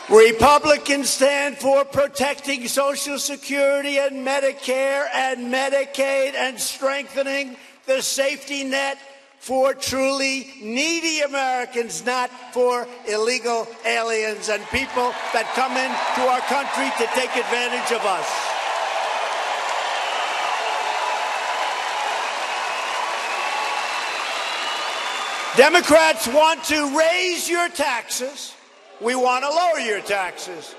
Republicans stand for protecting Social Security and Medicare and Medicaid and strengthening the safety net for truly needy Americans, not for illegal aliens and people that come into our country to take advantage of us. Democrats want to raise your taxes. We want to lower your taxes.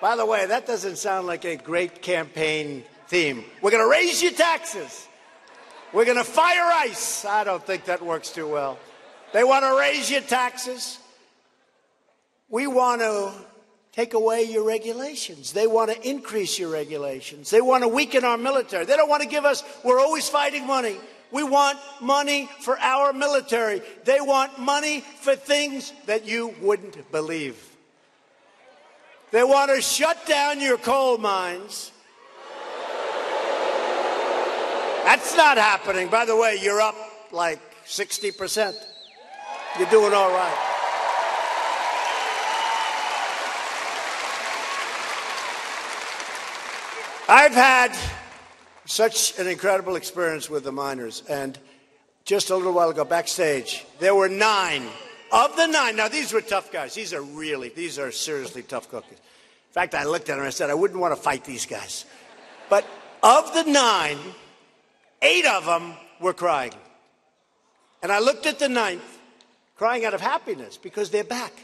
By the way, that doesn't sound like a great campaign theme. We're going to raise your taxes. We're going to fire ICE. I don't think that works too well. They want to raise your taxes. We want to take away your regulations. They want to increase your regulations. They want to weaken our military. They don't want to give us, we're always fighting money. We want money for our military. They want money for things that you wouldn't believe. They want to shut down your coal mines. That's not happening. By the way, you're up like 60%. You're doing all right. I've had such an incredible experience with the miners, and just a little while ago backstage there were 9 of the 9. Now these were tough guys. These are seriously tough cookies. In fact, I looked at them and I said I wouldn't want to fight these guys. But of the 9, 8 of them were crying, and I looked at the 9th crying out of happiness because they're back.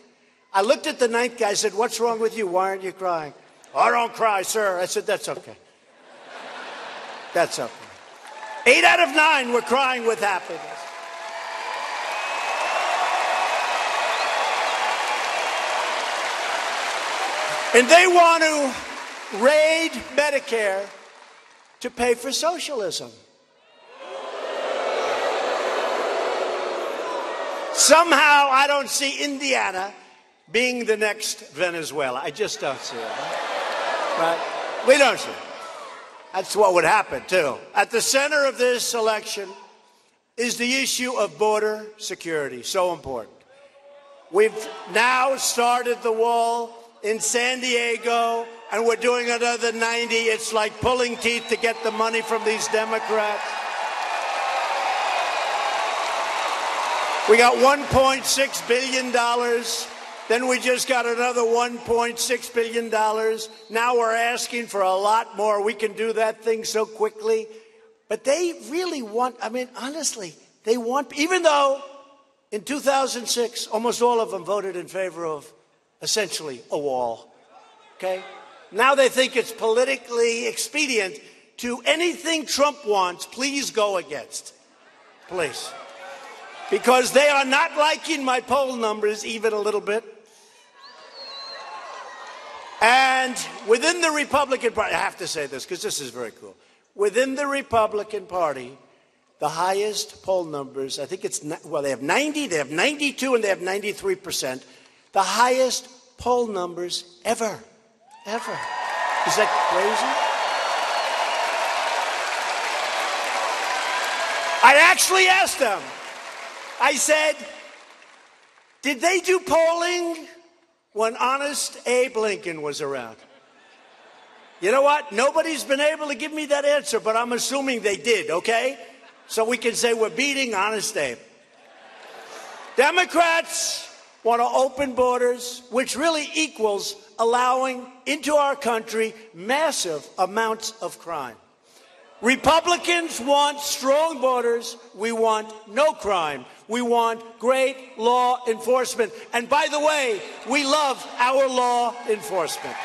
I looked at the 9th guy. I said, "What's wrong with you? Why aren't you crying?" "Oh, I don't cry, sir." I said, "That's okay. That's okay." 8 out of 9 were crying with happiness. And they want to raid Medicare to pay for socialism. Somehow I don't see Indiana being the next Venezuela. I just don't see it. Right? We don't see it. That's what would happen, too. At the center of this election is the issue of border security, so important. We've now started the wall in San Diego, and we're doing another 90. It's like pulling teeth to get the money from these Democrats. We got $1.6 billion. Then we just got another $1.6 billion. Now we're asking for a lot more. We can do that thing so quickly. But they really want, I mean, honestly, they want, even though in 2006, almost all of them voted in favor of essentially a wall. Okay? Now they think it's politically expedient to anything Trump wants, please go against. Please. Because they are not liking my poll numbers even a little bit. And within the Republican Party, I have to say this because this is very cool. Within the Republican Party, the highest poll numbers, I think it's, well, they have 90, they have 92, and they have 93%. The highest poll numbers ever. Ever. Is that crazy? I actually asked them. I said, did they do polling when Honest Abe Lincoln was around? You know what? Nobody's been able to give me that answer, but I'm assuming they did, okay? So we can say we're beating Honest Abe. Democrats want to open borders, which really equals allowing into our country massive amounts of crime. Republicans want strong borders. We want no crime. We want great law enforcement. And by the way, we love our law enforcement.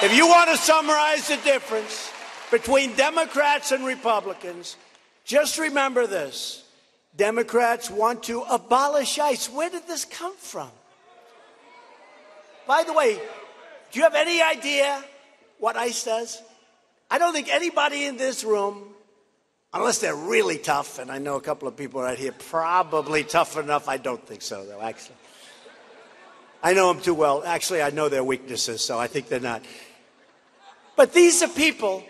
If you want to summarize the difference between Democrats and Republicans, just remember this. Democrats want to abolish ICE. Where did this come from? By the way, do you have any idea what ICE does? I don't think anybody in this room, unless they're really tough, and I know a couple of people right here probably tough enough. I don't think so, though, actually. I know them too well. Actually, I know their weaknesses, so I think they're not. But these are people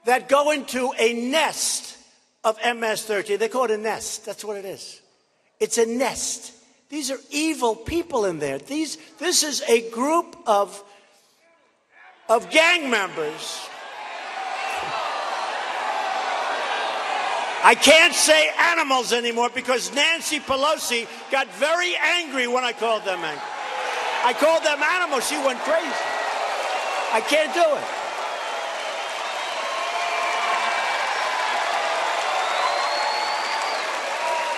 that go into a nest of MS-13. They call it a nest. That's what it is. It's a nest. These are evil people in there. This is a group of gang members. I can't say animals anymore because Nancy Pelosi got very angry when I called them angry. I called them animals. She went crazy. I can't do it.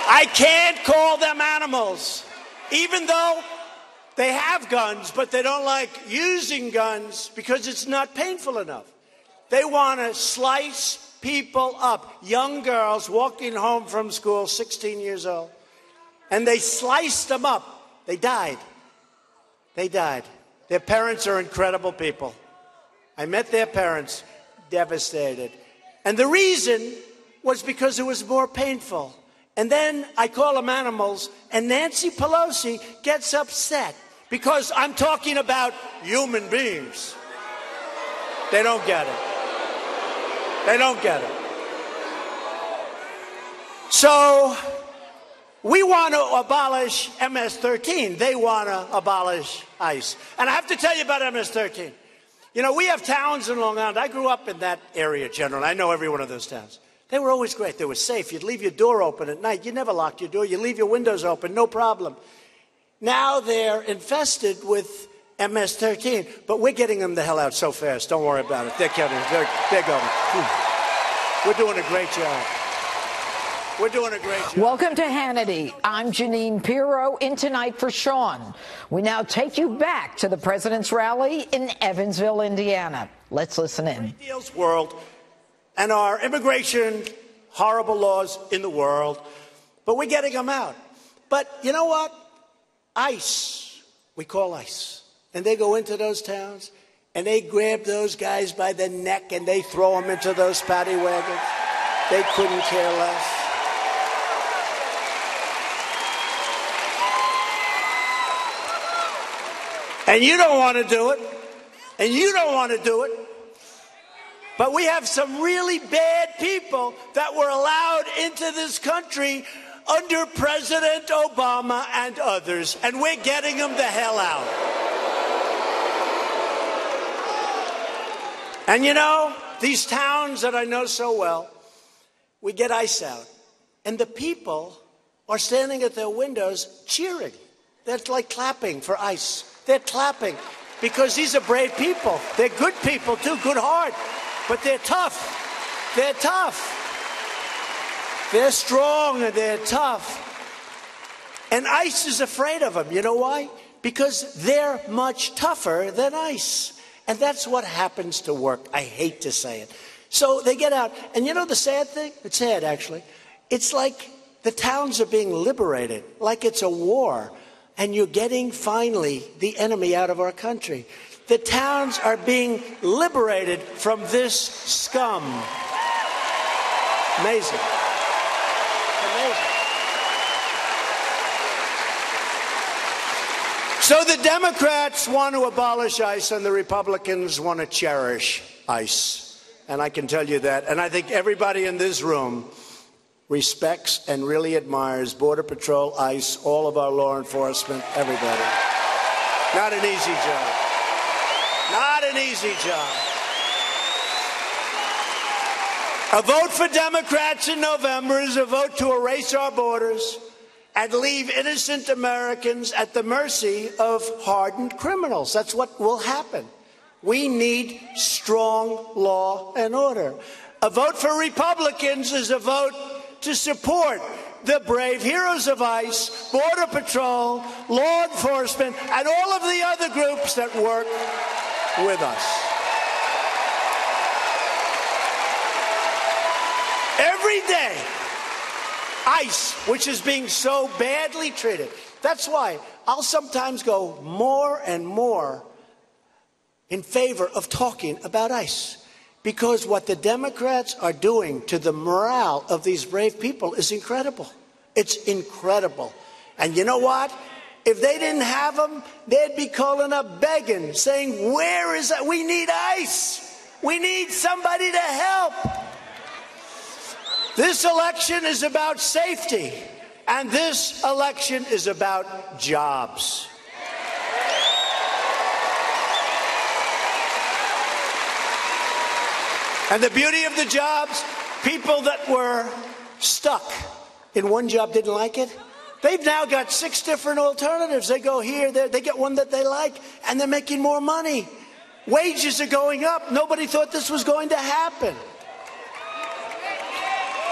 I can't call them animals, even though they have guns, but they don't like using guns because it's not painful enough. They want to slice people up, young girls walking home from school, 16 years old, and they sliced them up. They died. They died. Their parents are incredible people. I met their parents, devastated. And the reason was because it was more painful. And then I call them animals, and Nancy Pelosi gets upset because I'm talking about human beings. They don't get it. They don't get it. So we want to abolish MS-13. They want to abolish ICE. And I have to tell you about MS-13. You know, we have towns in Long Island. I grew up in that area, General. I know every one of those towns. They were always great. They were safe. You'd leave your door open at night. You never locked your door. You leave your windows open, no problem. Now they're infested with MS-13, but we're getting them the hell out so fast. Don't worry about it. They're coming. They're going. We're doing a great job. We're doing a great job. Welcome to Hannity. I'm Jeanine Pirro, in tonight for Sean. We now take you back to the president's rally in Evansville, Indiana. Let's listen in. Great deals world. And our immigration, horrible laws in the world, but we're getting them out. But you know what? ICE, we call ICE. And they go into those towns, and they grab those guys by the neck, and they throw them into those paddy wagons. They couldn't care less. And you don't want to do it, and you don't want to do it. But we have some really bad people that were allowed into this country under President Obama and others, and we're getting them the hell out. And you know, these towns that I know so well, we get ICE out, and the people are standing at their windows cheering. They're like clapping for ICE. They're clapping because these are brave people. They're good people too, good heart. But they're tough. They're tough. They're strong and they're tough. And ICE is afraid of them. You know why? Because they're much tougher than ICE. And that's what happens to work. I hate to say it. So they get out. And you know the sad thing? It's sad, actually. It's like the towns are being liberated, like it's a war. And you're getting, finally, the enemy out of our country. The towns are being liberated from this scum. Amazing. Amazing. So the Democrats want to abolish ICE and the Republicans want to cherish ICE. And I can tell you that. And I think everybody in this room respects and really admires Border Patrol, ICE, all of our law enforcement, everybody. Not an easy job. Not an easy job. A vote for Democrats in November is a vote to erase our borders and leave innocent Americans at the mercy of hardened criminals. That's what will happen. We need strong law and order. A vote for Republicans is a vote to support the brave heroes of ICE, Border Patrol, law enforcement, and all of the other groups that work with us. Every day, ICE, which is being so badly treated. That's why I'll sometimes go more and more in favor of talking about ICE. Because what the Democrats are doing to the morale of these brave people is incredible. It's incredible. And you know what? If they didn't have them, they'd be calling up begging, saying, where is that? We need ICE. We need somebody to help. This election is about safety, and this election is about jobs. And the beauty of the jobs, people that were stuck in one job didn't like it. They've now got 6 different alternatives. They go here, there, they get one that they like, and they're making more money. Wages are going up. Nobody thought this was going to happen.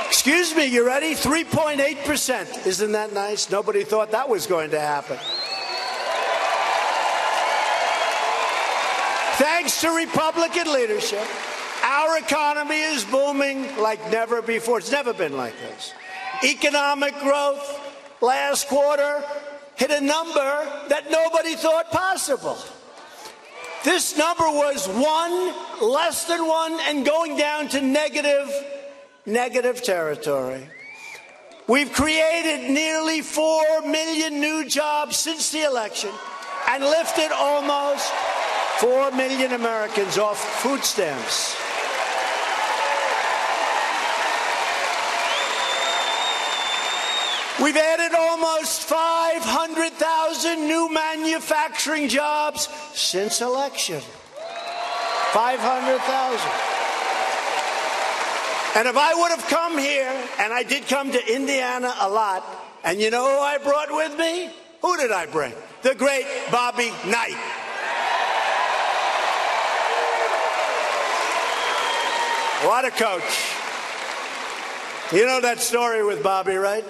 Excuse me, you ready? 3.8%. Isn't that nice? Nobody thought that was going to happen. Thanks to Republican leadership, our economy is booming like never before. It's never been like this. Economic growth last quarter hit a number that nobody thought possible. This number was 1, less than 1, and going down to negative territory. We've created nearly 4 million new jobs since the election and lifted almost 4 million Americans off food stamps. We've added almost 500,000 new manufacturing jobs since election. 500,000. And if I would have come here, and I did come to Indiana a lot, and you know who I brought with me? Who did I bring? The great Bobby Knight. What a coach. You know that story with Bobby, right?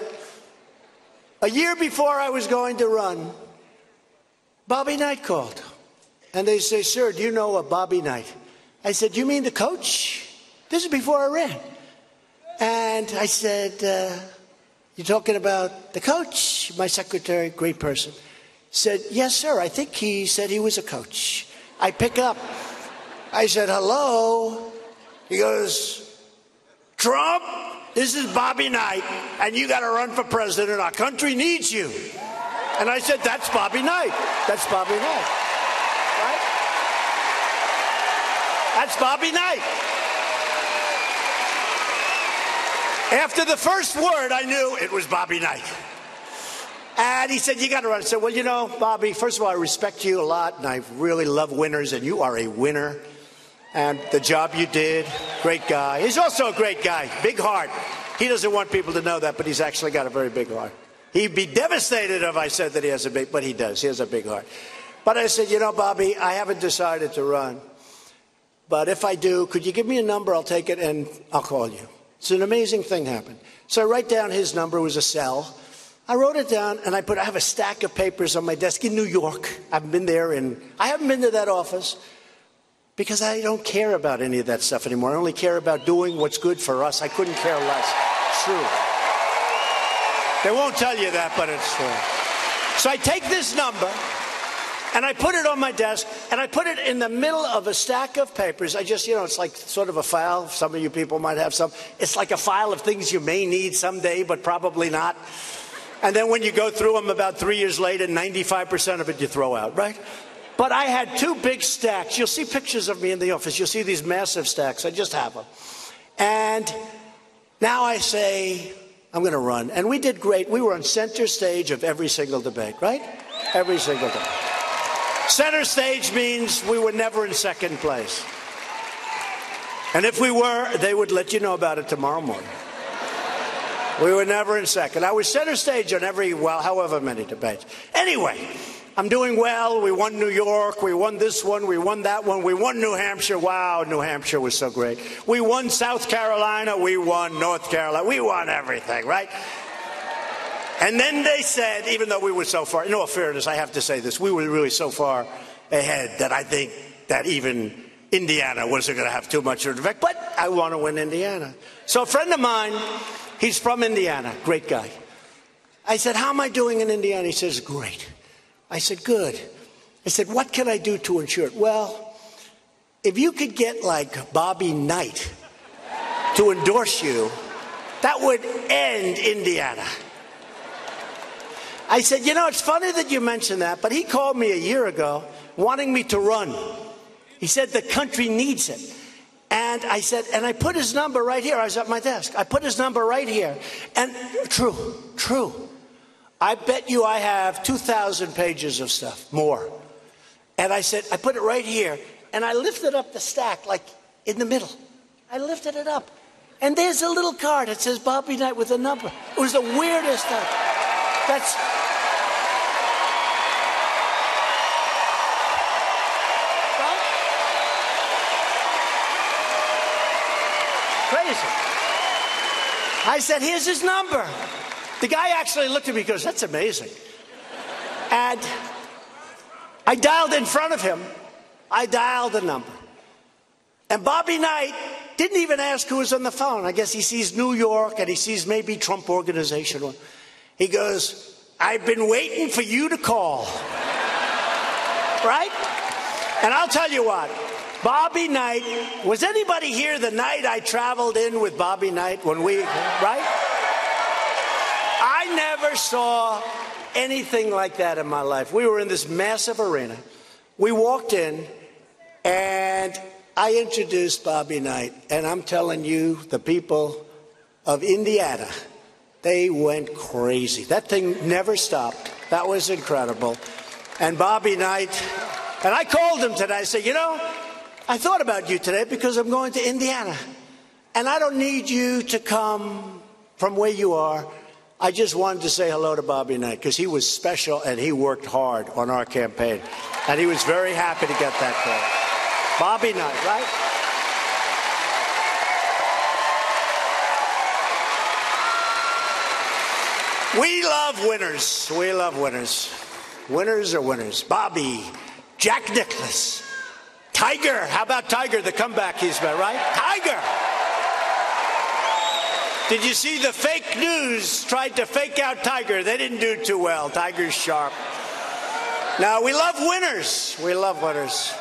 A year before I was going to run, Bobby Knight called. And they say, sir, do you know a Bobby Knight? I said, you mean the coach? This is before I ran. And I said, you're talking about the coach? My secretary, great person. Said, yes, sir. I think he said he was a coach. I pick up. I said, hello. He goes, Trump? This is Bobby Knight, and you got to run for president. Our country needs you. And I said, that's Bobby Knight. That's Bobby Knight. Right? That's Bobby Knight. After the first word, I knew it was Bobby Knight. And he said, you got to run. I said, well, you know, Bobby, first of all, I respect you a lot, and I really love winners, and you are a winner. And the job you did, great guy. He's also a great guy, big heart. He doesn't want people to know that, but he's actually got a very big heart. He'd be devastated if I said that he has a big, but he does. He has a big heart. But I said, you know, Bobby, I haven't decided to run. But if I do, could you give me a number? I'll take it and I'll call you. So an amazing thing happened. So I write down his number. It was a cell. I wrote it down, and I have a stack of papers on my desk in New York. I've been there, and I haven't been to that office. Because I don't care about any of that stuff anymore. I only care about doing what's good for us. I couldn't care less. It's true. They won't tell you that, but it's true. So I take this number, and I put it on my desk, and I put it in the middle of a stack of papers. I just, you know, it's like sort of a file. Some of you people might have some. It's like a file of things you may need someday, but probably not. And then when you go through them about 3 years later, 95% of it you throw out, right? But I had 2 big stacks. You'll see pictures of me in the office. You'll see these massive stacks. I just have them. And now I say, I'm going to run. And we did great. We were on center stage of every single debate, right? Every single debate. Center stage means we were never in second place. And if we were, they would let you know about it tomorrow morning. We were never in second. I was center stage on every, well, however many debates. Anyway. I'm doing well. We won New York. We won this one. We won that one. We won New Hampshire. Wow, New Hampshire was so great. We won South Carolina. We won North Carolina. We won everything, right? And then they said, even though we were so far, in all fairness, I have to say this, we were really so far ahead that I think that even Indiana wasn't going to have too much of an effect. But I want to win Indiana. So a friend of mine, he's from Indiana, great guy. I said, how am I doing in Indiana? He says, great. I said, good. I said, what can I do to ensure it? Well, if you could get like Bobby Knight to endorse you, that would end Indiana. I said, you know, it's funny that you mentioned that, but he called me a year ago wanting me to run. He said the country needs it. And I said, and I put his number right here. I was at my desk. I put his number right here. And true. I bet you I have 2,000 pages of stuff, more. And I said, I put it right here. And I lifted up the stack, like in the middle. I lifted it up. And there's a little card that says Bobby Knight with a number. It was the weirdest thing. That's... crazy. I said, here's his number. The guy actually looked at me and goes, that's amazing. And I dialed in front of him. I dialed the number. And Bobby Knight didn't even ask who was on the phone. I guess he sees New York and he sees maybe Trump Organization. He goes, I've been waiting for you to call. Right? And I'll tell you what. Bobby Knight, was anybody here the night I traveled in with Bobby Knight when we, right? I never saw anything like that in my life. We were in this massive arena. We walked in, and I introduced Bobby Knight, and I'm telling you, the people of Indiana, they went crazy. That thing never stopped. That was incredible. And Bobby Knight, and I called him today. I said, you know, I thought about you today because I'm going to Indiana. And I don't need you to come from where you are. I just wanted to say hello to Bobby Knight because he was special and he worked hard on our campaign. And he was very happy to get that call. Bobby Knight, right? We love winners. We love winners. Winners are winners. Bobby, Jack Nicklaus, Tiger. How about Tiger, the comeback he's made, right? Tiger. Did you see the fake news tried to fake out Tiger? They didn't do too well. Tiger's sharp. Now, we love winners. We love winners.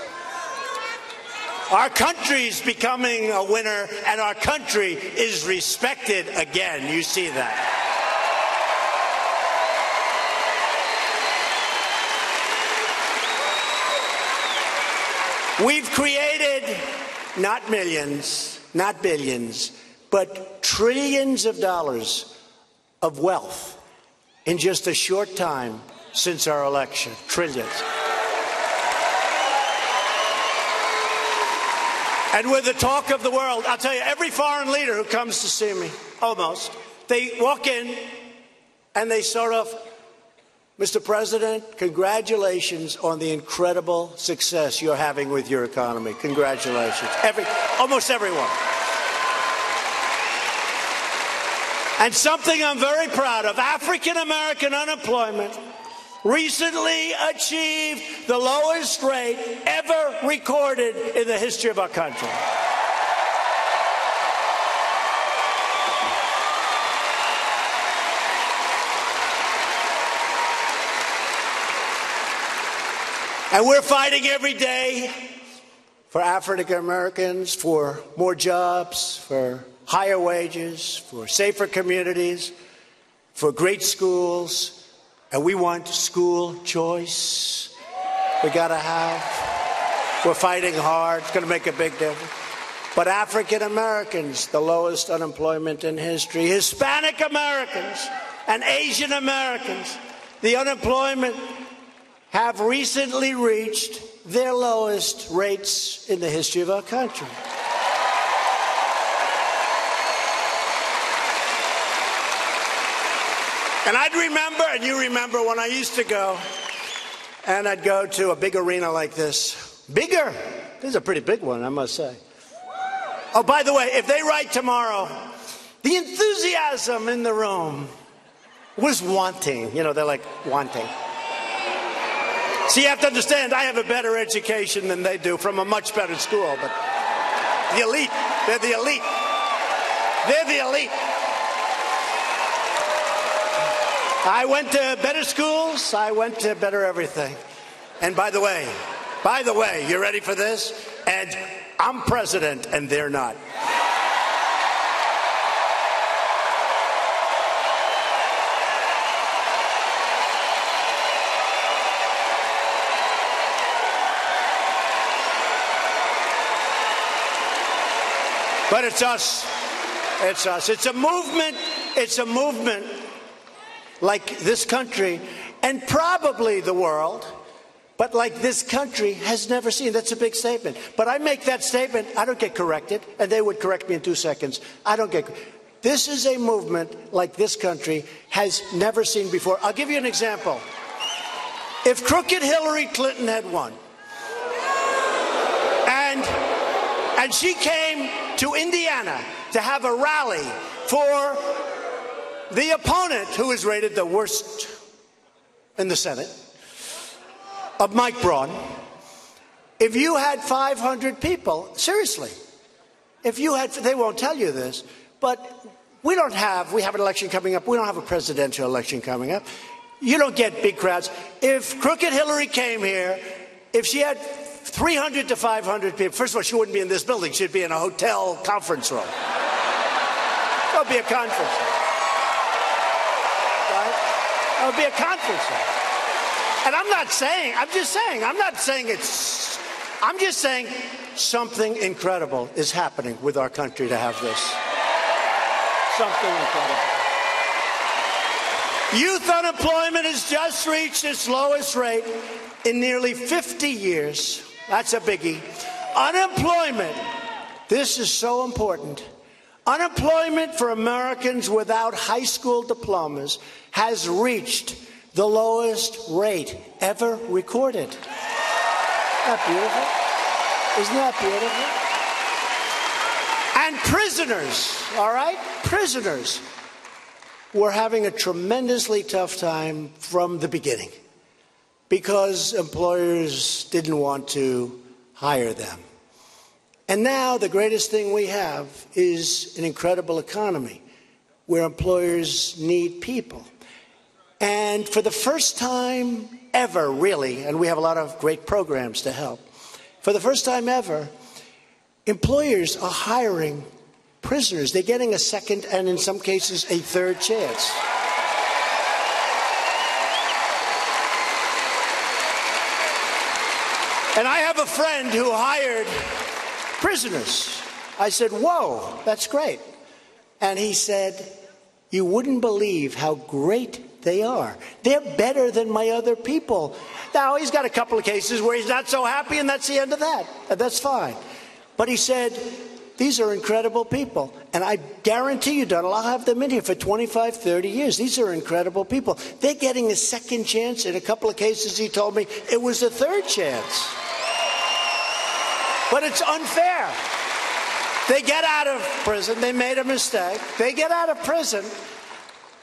Our country's becoming a winner, and our country is respected again. You see that. We've created not millions, not billions, but trillions of dollars of wealth in just a short time since our election. Trillions. And with the talk of the world, I'll tell you, every foreign leader who comes to see me, almost, they walk in and they sort of, Mr. President, congratulations on the incredible success you're having with your economy. Congratulations. Almost everyone. And something I'm very proud of, African-American unemployment recently achieved the lowest rate ever recorded in the history of our country. And we're fighting every day for African Americans, for more jobs, for higher wages, for safer communities, for great schools. And we want school choice. We got to have. We're fighting hard. It's going to make a big difference. But African Americans, the lowest unemployment in history. Hispanic Americans and Asian Americans, the unemployment have recently reached their lowest rates in the history of our country. And I'd remember, and you remember, when I used to go, and I'd go to a big arena like this. Bigger. This is a pretty big one, I must say. Oh, by the way, if they write tomorrow, the enthusiasm in the room was wanting. You know, they're like, wanting. See, you have to understand, I have a better education than they do from a much better school, but the elite, they're the elite. They're the elite. I went to better schools, I went to better everything. And by the way, you ready for this? And I'm president and they're not. But it's us. It's us. It's a movement. It's a movement like this country and probably the world, but like this country has never seen. That's a big statement. But I make that statement, I don't get corrected, and they would correct me in 2 seconds. I don't get. This is a movement like this country has never seen before. I'll give you an example. If crooked Hillary Clinton had won, and she came to Indiana to have a rally for the opponent, who is rated the worst in the Senate, of Mike Braun, if you had 500 people, seriously, if you had, they won't tell you this, but we have an election coming up. We don't have a presidential election coming up. You don't get big crowds. If crooked Hillary came here, if she had 300 to 500 people, first of all, she wouldn't be in this building. She'd be in a hotel conference room. There'll be a conference room. Right? There'll be a conference room. And I'm just saying something incredible is happening with our country to have this. Something incredible. Youth unemployment has just reached its lowest rate in nearly 50 years. That's a biggie. Unemployment, this is so important. Unemployment for Americans without high school diplomas has reached the lowest rate ever recorded. Isn't that beautiful? Isn't that beautiful? And prisoners, all right? Prisoners were having a tremendously tough time from the beginning because employers didn't want to hire them. And now the greatest thing we have is an incredible economy where employers need people. And for the first time ever, really, and we have a lot of great programs to help, for the first time ever, employers are hiring prisoners. They're getting a second and, in some cases, a third chance. And I have a friend who hired prisoners. I said, whoa, that's great. And he said, you wouldn't believe how great they are. They're better than my other people. Now, he's got a couple of cases where he's not so happy, and that's the end of that. That's fine. But he said, these are incredible people. And I guarantee you, Donald, I'll have them in here for 25, 30 years. These are incredible people. They're getting a second chance. In a couple of cases, he told me it was a third chance. But it's unfair. They get out of prison. They made a mistake. They get out of prison,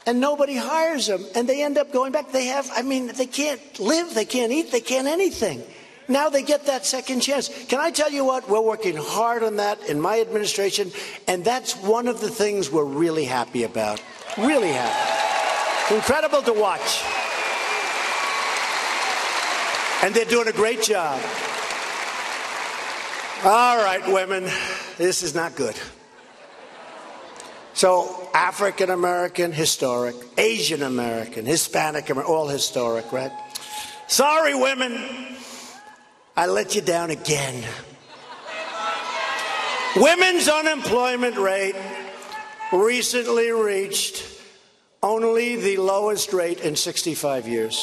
and nobody hires them. And they end up going back. They can't live. They can't eat. They can't anything. Now they get that second chance. Can I tell you what? We're working hard on that in my administration, and that's one of the things we're really happy about. Really happy. Incredible to watch. And they're doing a great job. All right, women, this is not good. So African American, historic. Asian American, Hispanic American, all historic, right? Sorry, women. I let you down again. Women's unemployment rate recently reached only the lowest rate in 65 years.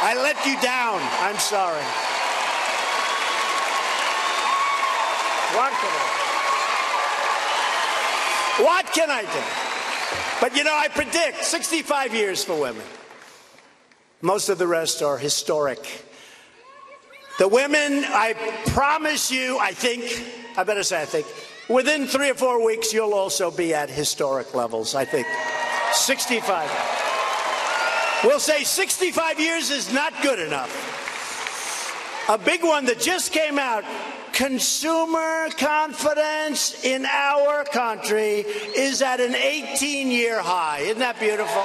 I let you down. I'm sorry. What can I do? But, you know, I predict 65 years for women. Most of the rest are historic. The women, I promise you, I better say I think, within 3 or 4 weeks, you'll also be at historic levels, I think. 65. We'll say 65 years is not good enough. A big one that just came out, consumer confidence in our country is at an 18-year high. Isn't that beautiful?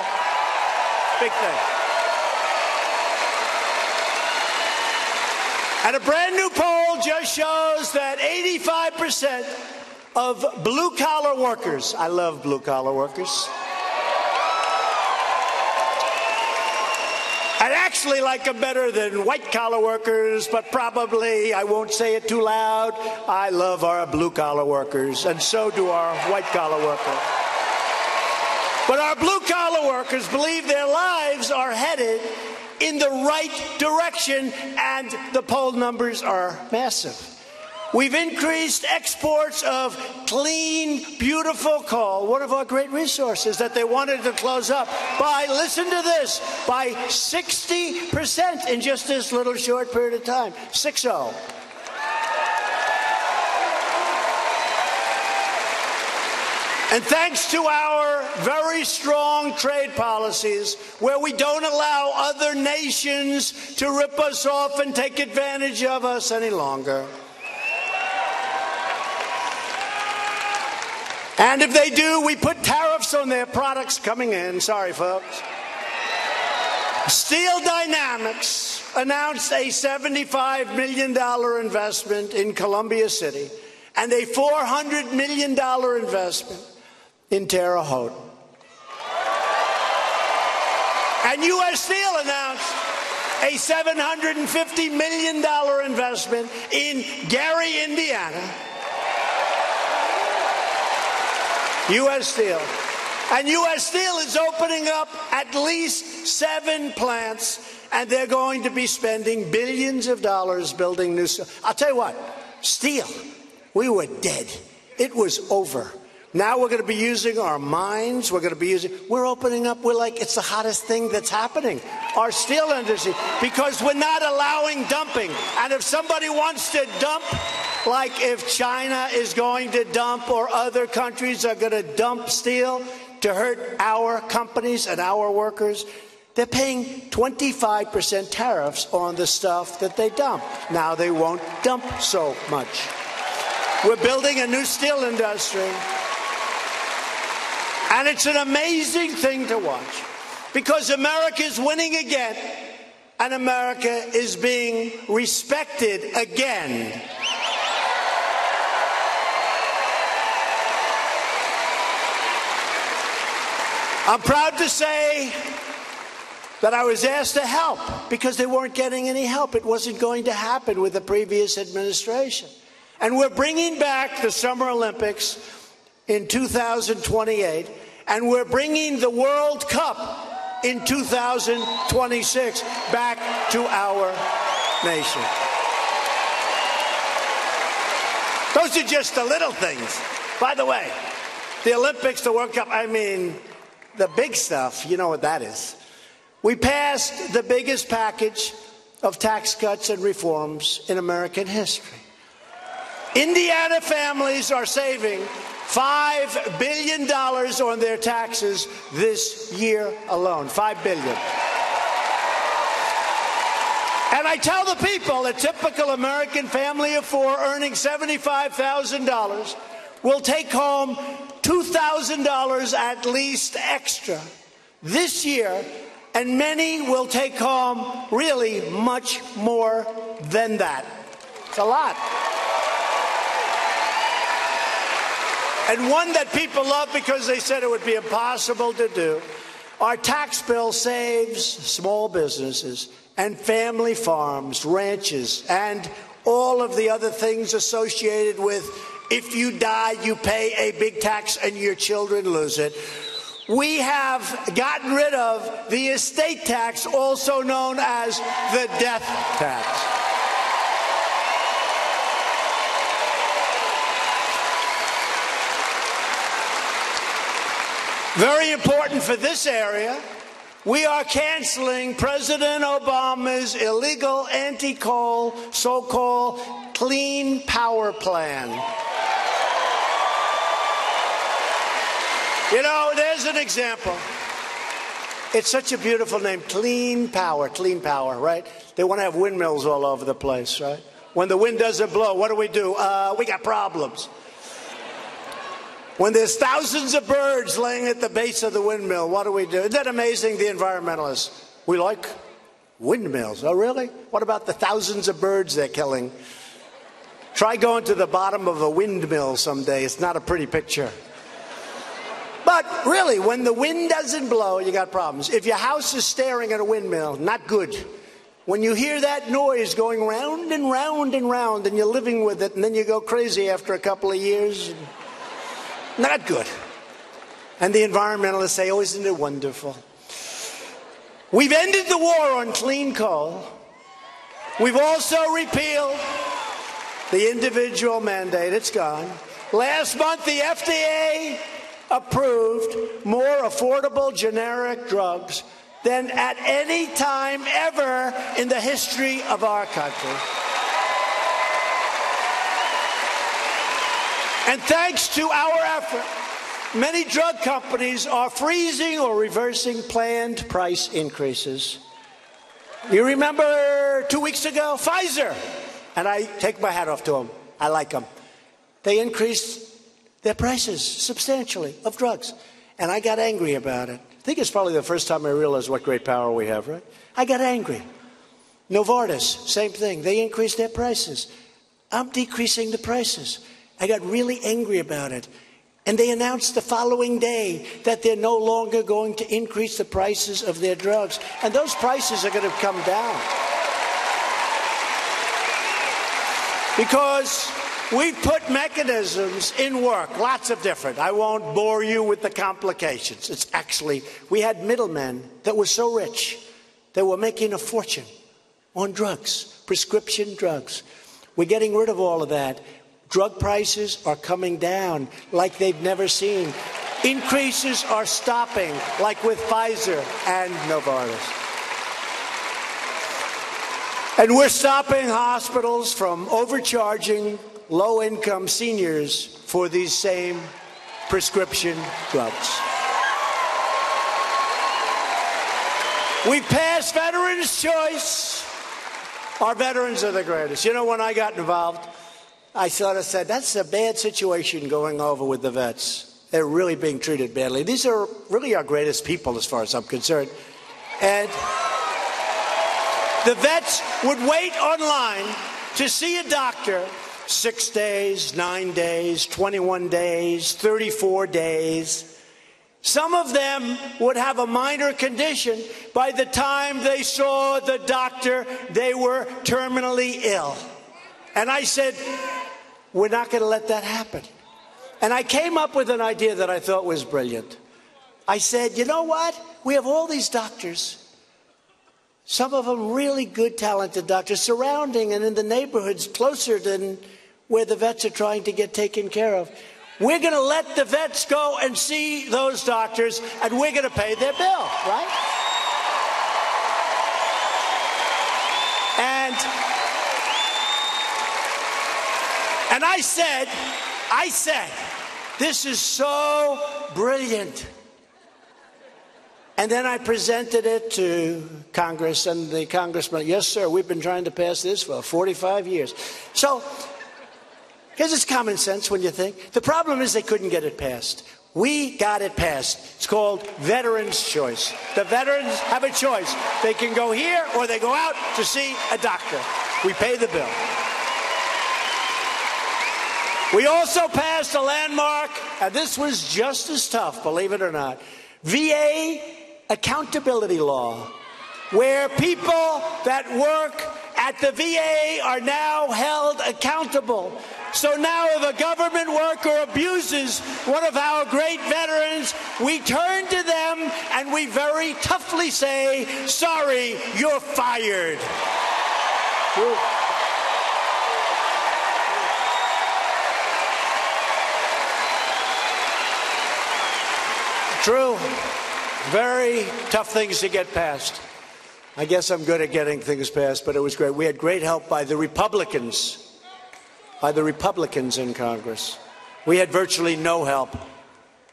Big thing. And a brand new poll just shows that 85% of blue-collar workers, I love blue-collar workers, I actually like them better than white-collar workers, but probably I won't say it too loud. I love our blue-collar workers, and so do our white-collar workers. But our blue-collar workers believe their lives are headed in the right direction, and the poll numbers are massive. We've increased exports of clean, beautiful coal, one of our great resources that they wanted to close up, by, listen to this, by 60% in just this little short period of time. 6-0. And thanks to our very strong trade policies, where we don't allow other nations to rip us off and take advantage of us any longer. And if they do, we put tariffs on their products coming in. Sorry, folks. Steel Dynamics announced a $75 million investment in Columbia City and a $400 million investment in Terre Haute. And U.S. Steel announced a $750 million investment in Gary, Indiana. U.S. Steel. And U.S. Steel is opening up at least 7 plants, and they're going to be spending billions of dollars building new steel. I'll tell you what, steel, we were dead. It was over. Now we're going to be using our minds. We're opening up. We're like, it's the hottest thing that's happening. Our steel industry, because we're not allowing dumping. And if somebody wants to dump, like if China is going to dump or other countries are going to dump steel to hurt our companies and our workers, they're paying 25% tariffs on the stuff that they dump. Now they won't dump so much. We're building a new steel industry. And it's an amazing thing to watch, because America is winning again, and America is being respected again. I'm proud to say that I was asked to help because they weren't getting any help. It wasn't going to happen with the previous administration. And we're bringing back the Summer Olympics in 2028, and we're bringing the World Cup in 2026 back to our nation. Those are just the little things. By the way, the Olympics, the World Cup, I mean, the big stuff, you know what that is. We passed the biggest package of tax cuts and reforms in American history. Indiana families are saving $5 billion on their taxes this year alone. $5 billion. And I tell the people, a typical American family of 4 earning $75,000 will take home $2,000 at least extra this year, and many will take home really much more than that. It's a lot. And one that people love because they said it would be impossible to do. Our tax bill saves small businesses and family farms, ranches, and all of the other things associated with if you die, you pay a big tax and your children lose it. We have gotten rid of the estate tax, also known as the death tax. Very important for this area, we are canceling President Obama's illegal anti-coal, so-called Clean Power Plan. You know, there's an example. It's such a beautiful name, Clean Power, right? They want to have windmills all over the place, right? When the wind doesn't blow, what do? We got problems. When there's thousands of birds laying at the base of the windmill, what do? Isn't that amazing, the environmentalists? We like windmills. Oh, really? What about the thousands of birds they're killing? Try going to the bottom of a windmill someday. It's not a pretty picture. But really, when the wind doesn't blow, you got problems. If your house is staring at a windmill, not good. When you hear that noise going round and round and round, and you're living with it, and then you go crazy after a couple of years, not good. And the environmentalists say, oh, isn't it wonderful? We've ended the war on clean coal. We've also repealed the individual mandate. It's gone. Last month, the FDA approved more affordable generic drugs than at any time ever in the history of our country. And thanks to our effort, many drug companies are freezing or reversing planned price increases. You remember 2 weeks ago, Pfizer, and I take my hat off to them. I like them. They increased their prices substantially of drugs, and I got angry about it. I think it's probably the first time I realized what great power we have, right? I got angry. Novartis, same thing. They increased their prices. I'm decreasing the prices. I got really angry about it. And they announced the following day that they're no longer going to increase the prices of their drugs. And those prices are going to come down. Because we've put mechanisms in work, lots of different. I won't bore you with the complications. It's actually, we had middlemen that were so rich, they were making a fortune on drugs, prescription drugs. We're getting rid of all of that. Drug prices are coming down like they've never seen. Increases are stopping, like with Pfizer and Novartis. And we're stopping hospitals from overcharging low-income seniors for these same prescription drugs. We passed Veterans' Choice. Our veterans are the greatest. You know, when I got involved, I sort of said, that's a bad situation going over with the vets. They're really being treated badly. These are really our greatest people as far as I'm concerned. And the vets would wait online to see a doctor 6 days, 9 days, 21 days, 34 days. Some of them would have a minor condition. By the time they saw the doctor, they were terminally ill. And I said, we're not going to let that happen. And I came up with an idea that I thought was brilliant. I said, you know what? We have all these doctors, some of them really good, talented doctors, surrounding and in the neighborhoods closer than where the vets are trying to get taken care of. We're going to let the vets go and see those doctors, and we're going to pay their bill, right? And I said, this is so brilliant. And then I presented it to Congress, and the congressman, yes, sir, we've been trying to pass this for 45 years. So, because it's common sense when you think. The problem is they couldn't get it passed. We got it passed. It's called Veterans' Choice. The veterans have a choice. They can go here or they go out to see a doctor. We pay the bill. We also passed a landmark, and this was just as tough, believe it or not, VA accountability law, where people that work at the VA are now held accountable. So now if a government worker abuses one of our great veterans, we turn to them and we very toughly say, sorry, you're fired. True. Very tough things to get passed. I guess I'm good at getting things passed, but it was great. We had great help by the Republicans in Congress. We had virtually no help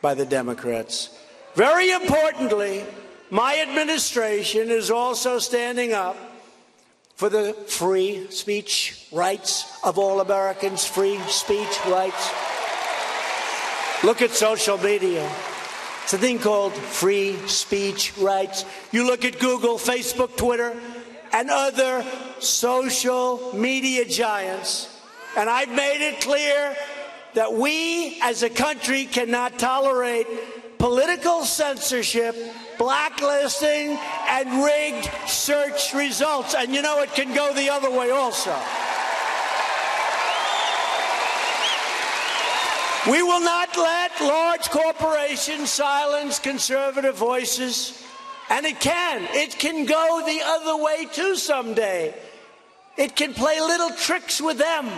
by the Democrats. Very importantly, my administration is also standing up for the free speech rights of all Americans, free speech rights. Look at social media. It's a thing called free speech rights. You look at Google, Facebook, Twitter, and other social media giants, and I've made it clear that we as a country cannot tolerate political censorship, blacklisting, and rigged search results. And you know it can go the other way also. We will not let large corporations silence conservative voices. And it can go the other way too someday. It can play little tricks with them.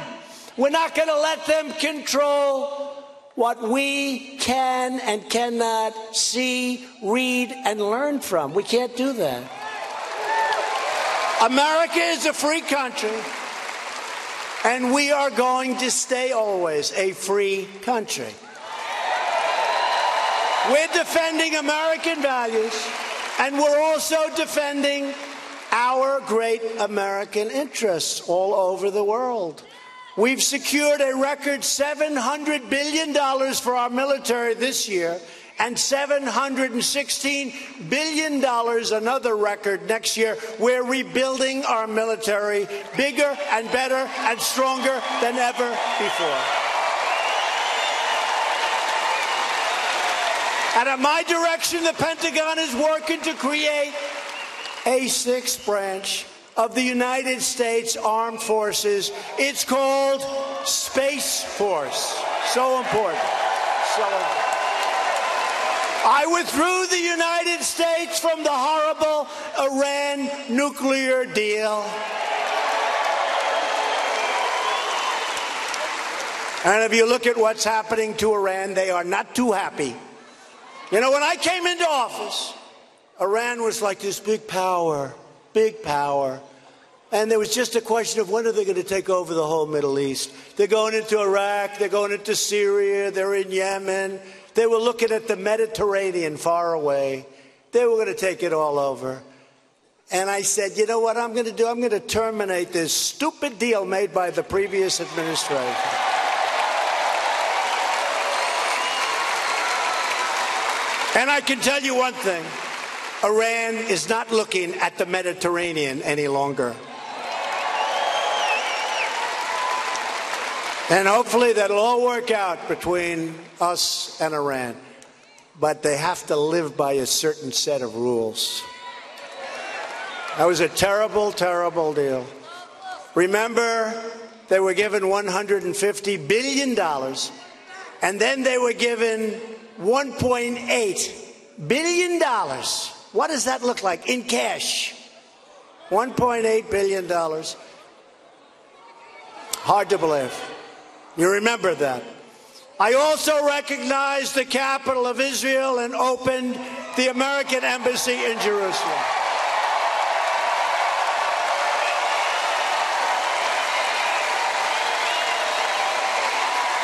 We're not going to let them control what we can and cannot see, read, and learn from. We can't do that. America is a free country, and we are going to stay always a free country. We're defending American values, and we're also defending our great American interests all over the world. We've secured a record $700 billion for our military this year, and $716 billion, another record next year. We're rebuilding our military bigger and better and stronger than ever before. And at my direction, the Pentagon is working to create a sixth branch of the United States Armed Forces. It's called Space Force. So important. So important. I withdrew the United States from the horrible Iran nuclear deal. And if you look at what's happening to Iran, they are not too happy. You know, when I came into office, Iran was like this big power. And there was just a question of when are they going to take over the whole Middle East. They're going into Iraq, they're going into Syria, they're in Yemen. They were looking at the Mediterranean far away. They were going to take it all over. And I said, you know what I'm going to do? I'm going to terminate this stupid deal made by the previous administration. And I can tell you one thing. Iran is not looking at the Mediterranean any longer. And hopefully that'll all work out between us and Iran. But they have to live by a certain set of rules. That was a terrible, terrible deal. Remember, they were given $150 billion, and then they were given $1.8 billion. What does that look like in cash? $1.8 billion. Hard to believe. You remember that. I also recognized the capital of Israel and opened the American embassy in Jerusalem.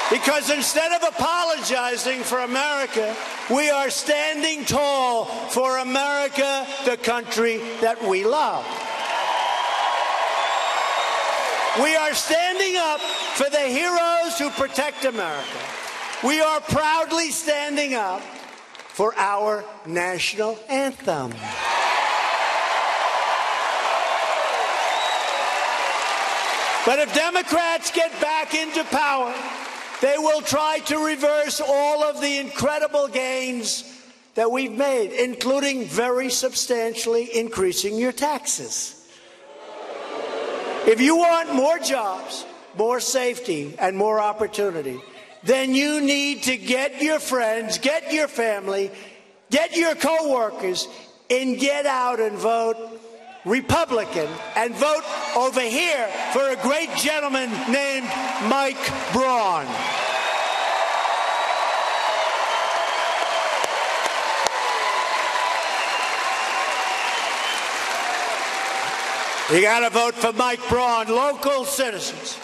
Because instead of apologizing for America, we are standing tall for America, the country that we love. We are standing up for the heroes who protect America. We are proudly standing up for our national anthem. But if Democrats get back into power, they will try to reverse all of the incredible gains that we've made, including very substantially increasing your taxes. If you want more jobs, more safety, and more opportunity, then you need to get your friends, get your family, get your co-workers, and get out and vote Republican and vote over here for a great gentleman named Mike Braun. You got to vote for Mike Braun, local citizens.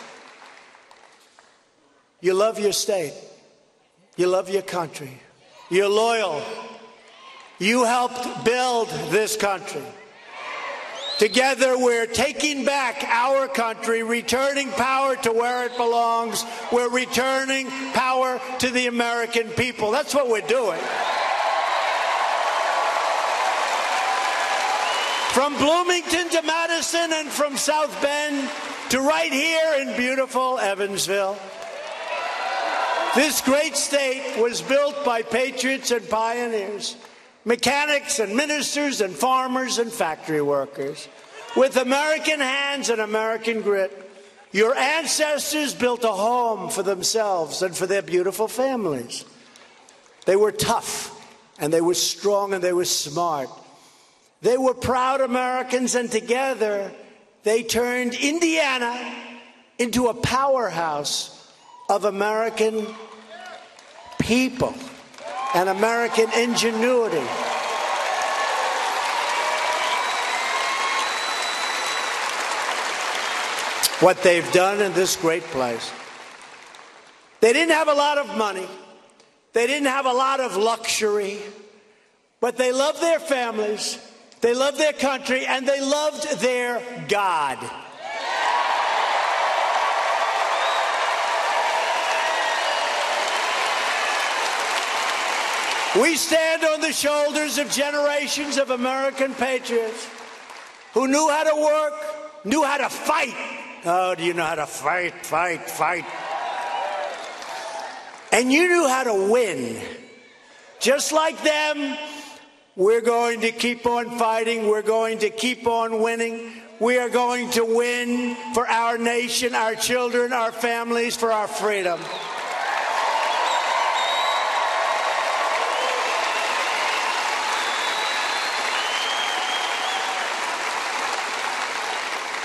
You love your state. You love your country. You're loyal. You helped build this country. Together, we're taking back our country, returning power to where it belongs. We're returning power to the American people. That's what we're doing. From Bloomington to Madison and from South Bend to right here in beautiful Evansville. This great state was built by patriots and pioneers, mechanics and ministers and farmers and factory workers, with American hands and American grit. Your ancestors built a home for themselves and for their beautiful families. They were tough, and they were strong, and they were smart. They were proud Americans, and together they turned Indiana into a powerhouse of American people and American ingenuity. What they've done in this great place. They didn't have a lot of money. They didn't have a lot of luxury, but they loved their families, they loved their country, and they loved their God. We stand on the shoulders of generations of American patriots who knew how to work, knew how to fight. Oh, do you know how to fight, fight, fight? And you knew how to win. Just like them, we're going to keep on fighting. We're going to keep on winning. We are going to win for our nation, our children, our families, for our freedom.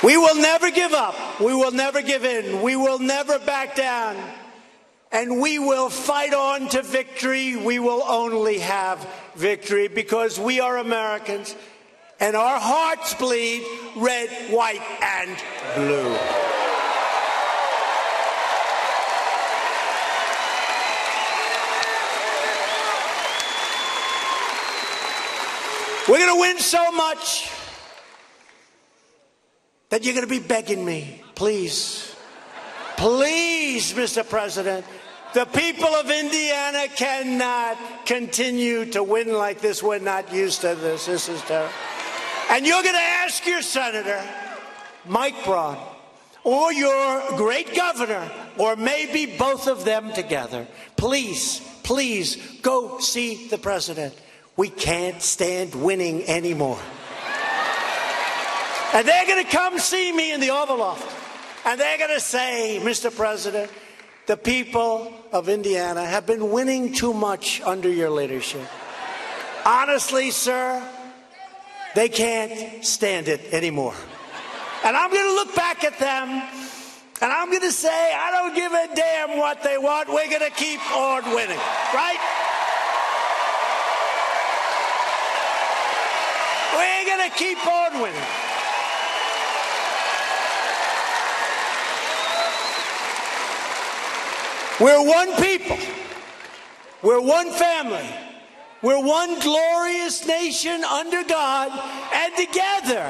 We will never give up. We will never give in. We will never back down. And we will fight on to victory. We will only have victory because we are Americans and our hearts bleed red, white, and blue. We're going to win so much that you're going to be begging me, please, please, Mr. President, the people of Indiana cannot continue to win like this. We're not used to this. This is terrible. And you're going to ask your senator, Mike Braun, or your great governor, or maybe both of them together, please, please go see the president. We can't stand winning anymore. And they're going to come see me in the Oval Office. And they're going to say, Mr. President, the people of Indiana have been winning too much under your leadership. Honestly, sir, they can't stand it anymore. And I'm going to look back at them, and I'm going to say, I don't give a damn what they want. We're going to keep on winning, right? We're going to keep on winning. We're one people. We're one family. We're one glorious nation under God, and together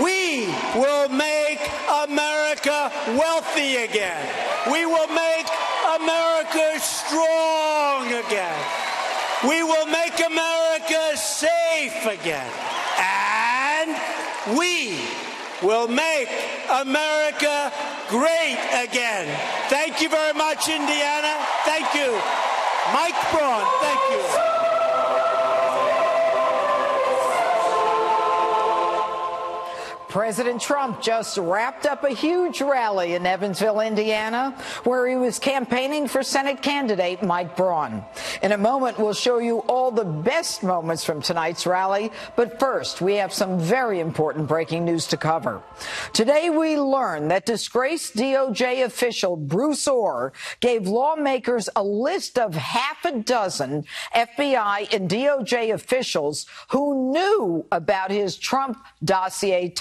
we will make America wealthy again. We will make America strong again. We will make America safe again. And we will make America great again. Thank you very much, Indiana. Thank you. Mike Braun, thank you. President Trump just wrapped up a huge rally in Evansville, Indiana, where he was campaigning for Senate candidate Mike Braun. In a moment, we'll show you all the best moments from tonight's rally. But first, we have some very important breaking news to cover. Today, we learn that disgraced DOJ official Bruce Ohr gave lawmakers a list of half a dozen FBI and DOJ officials who knew about his Trump dossier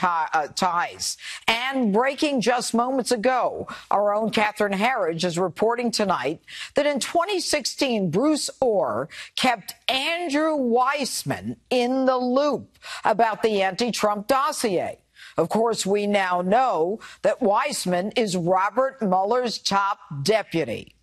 ties. And breaking just moments ago, our own Catherine Herridge is reporting tonight that in 2016, Bruce Ohr kept Andrew Weissmann in the loop about the anti-Trump dossier. Of course, we now know that Weissmann is Robert Mueller's top deputy.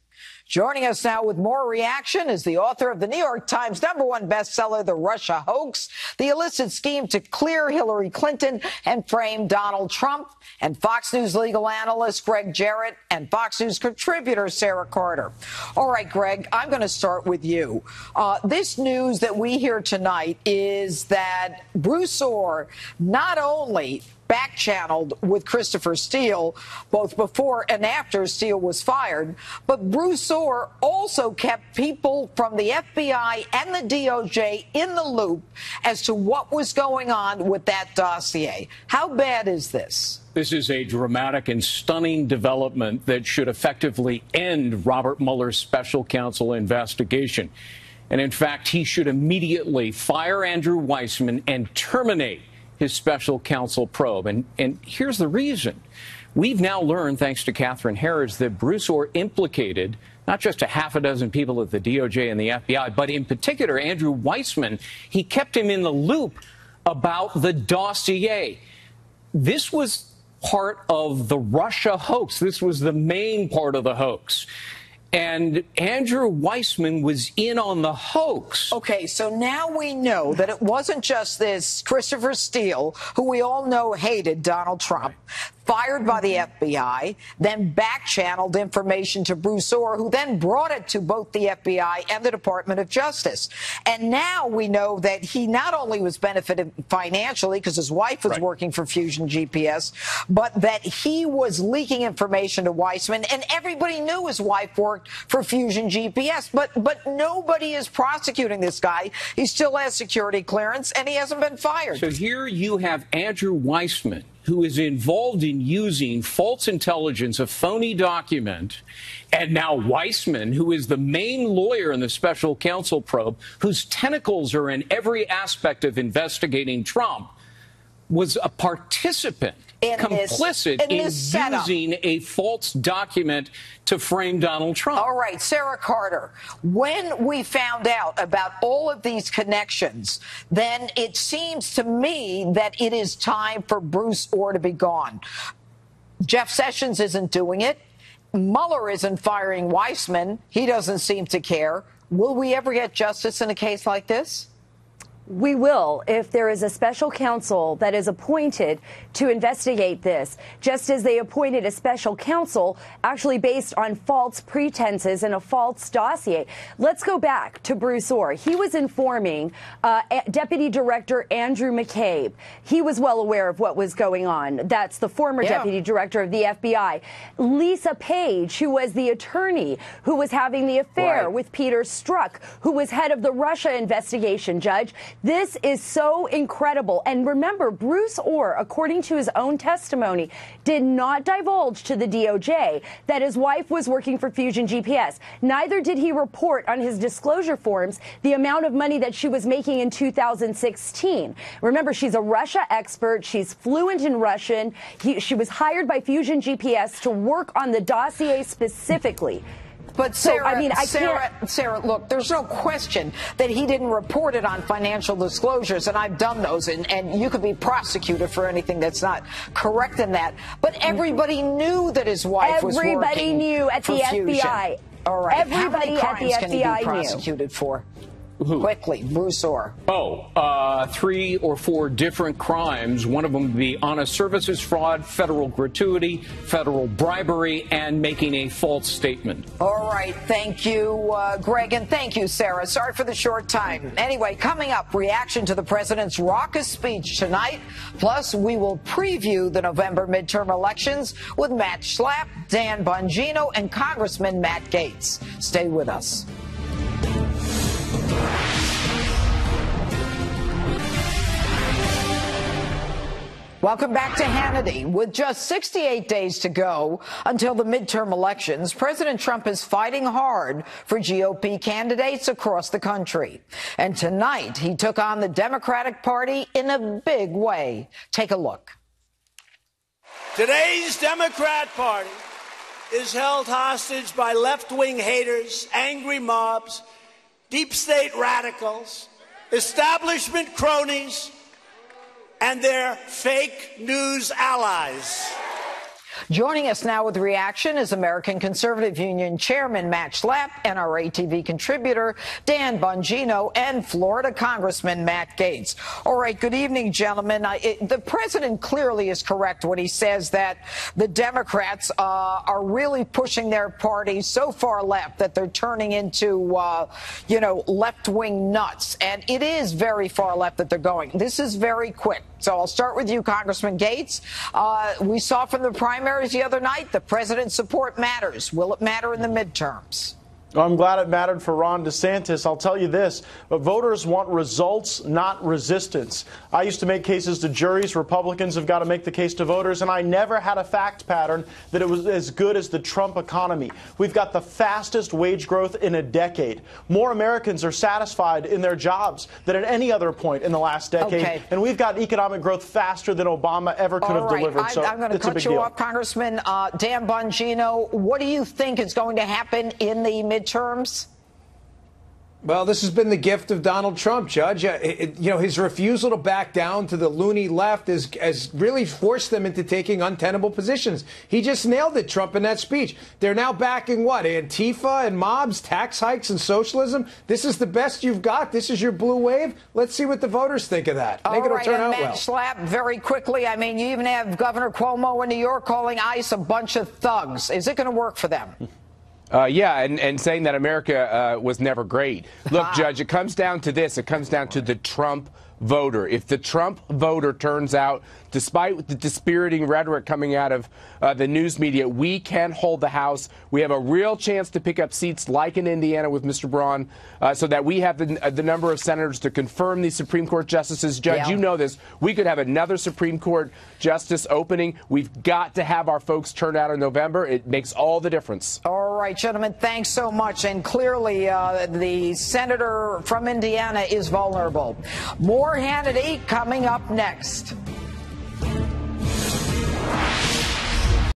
Joining us now with more reaction is the author of the New York Times #1 bestseller, The Russia Hoax, the illicit scheme to clear Hillary Clinton and frame Donald Trump, and Fox News legal analyst Greg Jarrett and Fox News contributor Sarah Carter. All right, Greg, I'm going to start with you. This news that we hear tonight is that Bruce Ohr not only back-channeled with Christopher Steele, both before and after Steele was fired, but Bruce Ohr also kept people from the FBI and the DOJ in the loop as to what was going on with that dossier. How bad is this? This is a dramatic and stunning development that should effectively end Robert Mueller's special counsel investigation. And in fact, he should immediately fire Andrew Weissmann and terminate his special counsel probe. And here's the reason. We've now learned, thanks to Catherine Harris, that Bruce Ohr implicated not just a half a dozen people at the DOJ and the FBI, but in particular Andrew Weissmann. He kept him in the loop about the dossier. This was part of the Russia hoax. This was the main part of the hoax. And Andrew Weissmann was in on the hoax. Okay, so now we know that it wasn't just this Christopher Steele, who we all know hated Donald Trump, fired by the FBI, then back-channeled information to Bruce Ohr, who then brought it to both the FBI and the Department of Justice. And now we know that he not only was benefited financially because his wife was working for Fusion GPS, but that he was leaking information to Weissmann, and everybody knew his wife worked for Fusion GPS. But nobody is prosecuting this guy. He still has security clearance, and he hasn't been fired. So here you have Andrew Weissmann, who is involved in using false intelligence, a phony document, and now Weissmann, who is the main lawyer in the special counsel probe, whose tentacles are in every aspect of investigating Trump, was a participant, complicit in using a false document to frame Donald Trump. All right, Sarah Carter, when we found out about all of these connections, then it seems to me that it is time for Bruce Ohr to be gone. Jeff Sessions isn't doing it. Mueller isn't firing Weissmann. He doesn't seem to care. Will we ever get justice in a case like this? We will, if there is a special counsel that is appointed to investigate this, just as they appointed a special counsel actually based on false pretenses and a false dossier. Let's go back to Bruce Ohr. He was informing Deputy Director Andrew McCabe. He was well aware of what was going on. That's the former Deputy Director of the FBI. Lisa Page, who was the attorney who was having the affair with Peter Strzok, who was head of the Russia investigation, Judge. This is so incredible. And remember, Bruce Ohr, according to his own testimony, did not divulge to the DOJ that his wife was working for Fusion GPS. Neither did he report on his disclosure forms the amount of money that she was making in 2016. Remember, she's a Russia expert. She's fluent in Russian. She was hired by Fusion GPS to work on the dossier specifically. But Sarah, look, there's no question that he didn't report it on financial disclosures, and I've done those, and you could be prosecuted for anything that's not correct in that. But everybody knew that his wife was working. Everybody knew at the FBI. All right. Everybody How many crimes at the FBI can he be prosecuted for? Who? Quickly, Bruce Ohr. 3 or 4 different crimes. One of them would be honest services fraud, federal gratuity, federal bribery, and making a false statement. All right. Thank you, Greg, and thank you, Sarah. Sorry for the short time. Anyway, coming up, reaction to the president's raucous speech tonight. Plus, we will preview the November midterm elections with Matt Schlapp, Dan Bongino, and Congressman Matt Gaetz. Stay with us. Welcome back to Hannity. With just 68 days to go until the midterm elections, President Trump is fighting hard for GOP candidates across the country. And tonight, he took on the Democratic Party in a big way. Take a look. Today's Democrat Party is held hostage by left-wing haters, angry mobs, deep state radicals, establishment cronies, and their fake news allies. Joining us now with reaction is American Conservative Union Chairman Matt Schlapp, NRA TV contributor Dan Bongino, and Florida Congressman Matt Gaetz. All right, good evening, gentlemen. The president clearly is correct when he says that the Democrats are really pushing their party so far left that they're turning into, left-wing nuts. And it is very far left that they're going. This is very quick. So I'll start with you, Congressman Gaetz. We saw from the primaries the other night, the president's support matters. Will it matter in the midterms? I'm glad it mattered for Ron DeSantis. I'll tell you this, but voters want results, not resistance. I used to make cases to juries. Republicans have got to make the case to voters, and I never had a fact pattern that it was as good as the Trump economy. We've got the fastest wage growth in a decade. More Americans are satisfied in their jobs than at any other point in the last decade. Okay. And we've got economic growth faster than Obama ever could have delivered. So I'm going to cut you off, Congressman. Dan Bongino, what do you think is going to happen in the midterms? Well, this has been the gift of Donald Trump, Judge. His refusal to back down to the loony left has really forced them into taking untenable positions. He just nailed it, Trump, in that speech. They're now backing what? Antifa and mobs, tax hikes and socialism? This is the best you've got? This is your blue wave? Let's see what the voters think of that. I think it'll turn out well. Matt Schlapp, very quickly, I mean, you even have Governor Cuomo in New York calling ICE a bunch of thugs. Is it going to work for them? And saying that America was never great. Look, Judge, it comes down to this. It comes down to the Trump voter. If the Trump voter turns out, despite the dispiriting rhetoric coming out of the news media, we can hold the House. We have a real chance to pick up seats like in Indiana with Mr. Braun, so that we have the number of senators to confirm these Supreme Court justices. Judge, you know this. We could have another Supreme Court justice opening. We've got to have our folks turn out in November. It makes all the difference. All right, gentlemen, thanks so much. And clearly, the senator from Indiana is vulnerable. More Hannity coming up next.